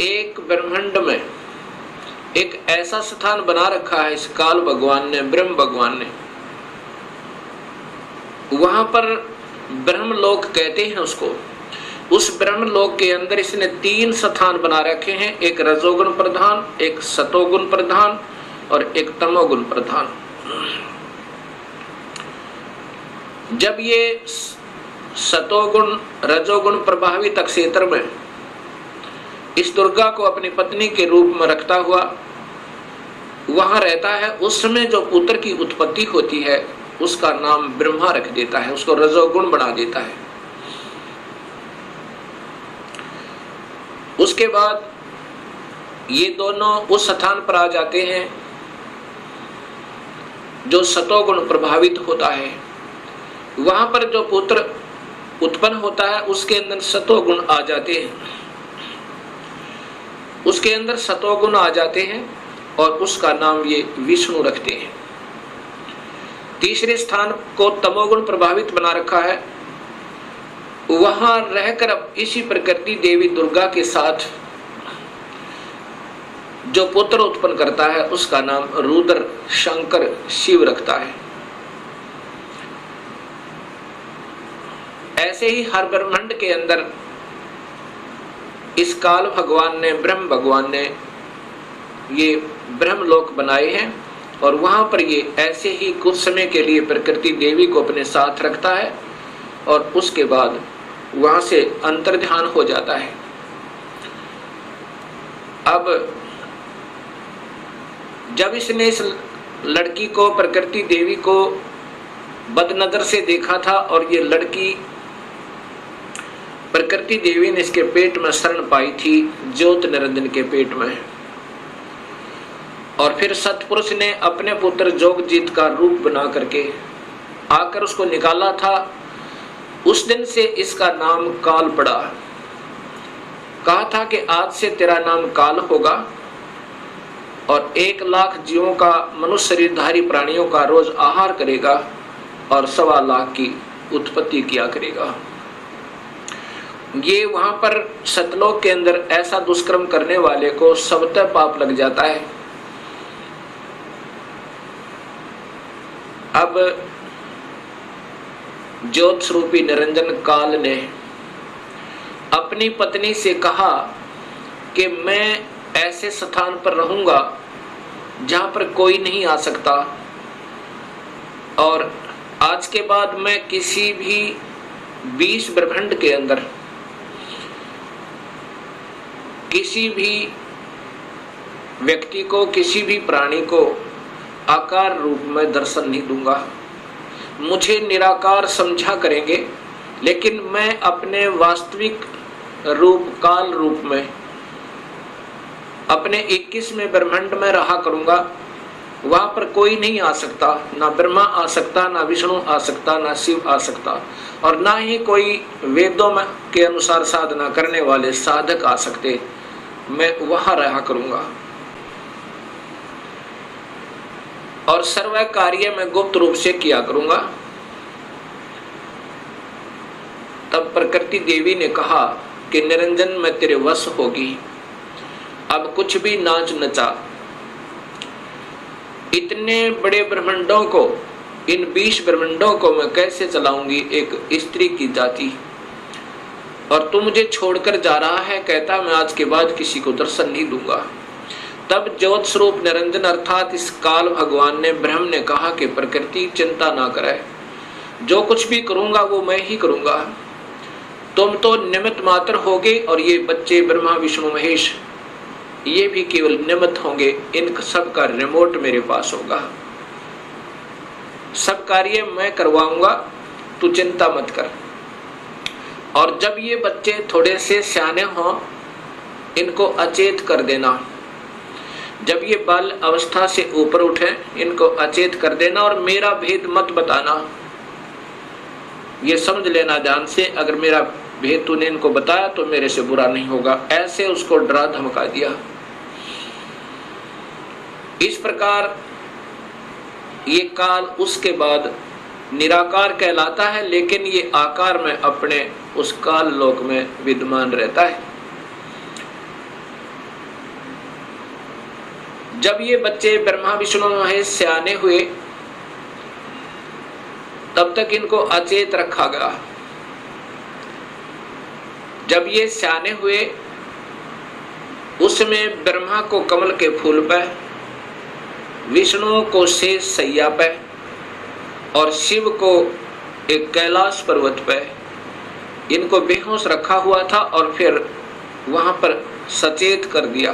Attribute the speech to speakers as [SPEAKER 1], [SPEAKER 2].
[SPEAKER 1] एक ब्रह्मांड में एक ऐसा स्थान बना रखा है इस काल भगवान ने, ब्रह्म भगवान ने। वहां पर ब्रह्मलोक कहते हैं उसको। उस ब्रह्मलोक के अंदर इसने 3 स्थान बना रखे हैं, एक रजोगुण प्रधान, एक सतोगुण प्रधान और एक तमोगुण प्रधान। जब ये सतोगुण रजोगुण प्रभावित क्षेत्र में इस दुर्गा को अपनी पत्नी के रूप में रखता हुआ वहां रहता है, उस समय जो पुत्र की उत्पत्ति होती है उसका नाम ब्रह्मा रख देता है, उसको रजोगुण बना देता है। उसके बाद ये दोनों उस स्थान पर आ जाते हैं जो सतोगुण प्रभावित होता है। वहां पर जो पुत्र उत्पन्न होता है उसके अंदर सतोगुण आ जाते हैं, उसके अंदर सतोगुण आ जाते हैं और उसका नाम ये विष्णु रखते हैं। तीसरे स्थान को तमोगुण प्रभावित बना रखा है। वहां रहकर अब इसी प्रकृति देवी दुर्गा के साथ जो पुत्र उत्पन्न करता है उसका नाम रुद्र शंकर शिव रखता है। ऐसे ही हर ब्रह्मांड के अंदर इस काल भगवान ने, ब्रह्म भगवान ने ये ब्रह्मलोक बनाए हैं और वहां पर ये ऐसे ही कुछ समय के लिए प्रकृति देवी को अपने साथ रखता है और उसके बाद वहां से अंतर्ध्यान हो जाता है। अब जब इसने इस लड़की को, प्रकृति देवी को बदनजर से देखा था और ये लड़की प्रकृति देवी ने इसके पेट में शरण पाई थी, ज्योत निरंजन के पेट में, और फिर सतपुरुष ने अपने पुत्र जोगजीत का रूप बना करके आकर उसको निकाला था। उस दिन से इसका नाम काल पड़ा। कहा था कि आज से तेरा नाम काल होगा और 1 लाख जीवों का, मनुष्य शरीरधारी प्राणियों का रोज आहार करेगा और 1.25 लाख की उत्पत्ति किया करेगा। ये वहां पर सतलोक के अंदर ऐसा दुष्कर्म करने वाले को सबतः पाप लग जाता है। अब ज्योत स्वरूपी निरंजन काल ने अपनी पत्नी से कहा कि मैं ऐसे स्थान पर रहूंगा जहां पर कोई नहीं आ सकता और आज के बाद मैं किसी भी 20 ब्रह्मांड के अंदर किसी भी व्यक्ति को, किसी भी प्राणी को आकार रूप में दर्शन नहीं दूंगा। मुझे निराकार समझा करेंगे, लेकिन मैं अपने वास्तविक रूप, काल रूप में अपने 21वें ब्रह्मांड में रहा करूंगा। वहां पर कोई नहीं आ सकता, ना ब्रह्मा आ सकता, ना विष्णु आ सकता, ना शिव आ सकता और ना ही कोई वेदों में के अनुसार साधना करने वाले साधक आ सकते। मैं वहां रहा करूंगा और सर्व कार्य में गुप्त रूप से किया करूंगा। तब प्रकृति देवी ने कहा कि निरंजन मैं तेरे वश होगी, अब कुछ भी नाच नचा। इतने बड़े ब्रह्मांडों को, इन 20 ब्रह्मांडों को मैं कैसे चलाऊंगी एक स्त्री की जाति, और तू मुझे छोड़कर जा रहा है। कहता मैं आज के बाद किसी को दर्शन नहीं दूंगा। तब ज्योत स्वरूप निरंजन अर्थात इस काल भगवान ने, ब्रह्म ने कहा कि प्रकृति चिंता ना करे, जो कुछ भी करूंगा वो मैं ही करूंगा। तुम तो निमित्त मात्र होगे और ये बच्चे ब्रह्मा विष्णु महेश ये भी केवल निमित्त होंगे। इन सब का रिमोट मेरे पास होगा, सब कार्य मैं करवाऊंगा, तू चिंता मत कर। और जब ये बच्चे थोड़े से सियाने हों इनको अचेत कर देना। जब ये बाल अवस्था से ऊपर उठे इनको अचेत कर देना और मेरा भेद मत बताना। ये समझ लेना ध्यान से, अगर मेरा भेद तूने इनको बताया तो मेरे से बुरा नहीं होगा। ऐसे उसको डरा धमका दिया। इस प्रकार ये काल उसके बाद निराकार कहलाता है, लेकिन ये आकार में अपने उस काल लोक में विद्यमान रहता है। जब ये बच्चे ब्रह्मा विष्णु महेश सयाने हुए तब तक इनको अचेत रखा गया। जब ये सयाने हुए उसमें ब्रह्मा को कमल के फूल पे, विष्णु को शेष सैया पे और शिव को एक कैलाश पर्वत पे इनको बेहोश रखा हुआ था और फिर वहां पर सचेत कर दिया।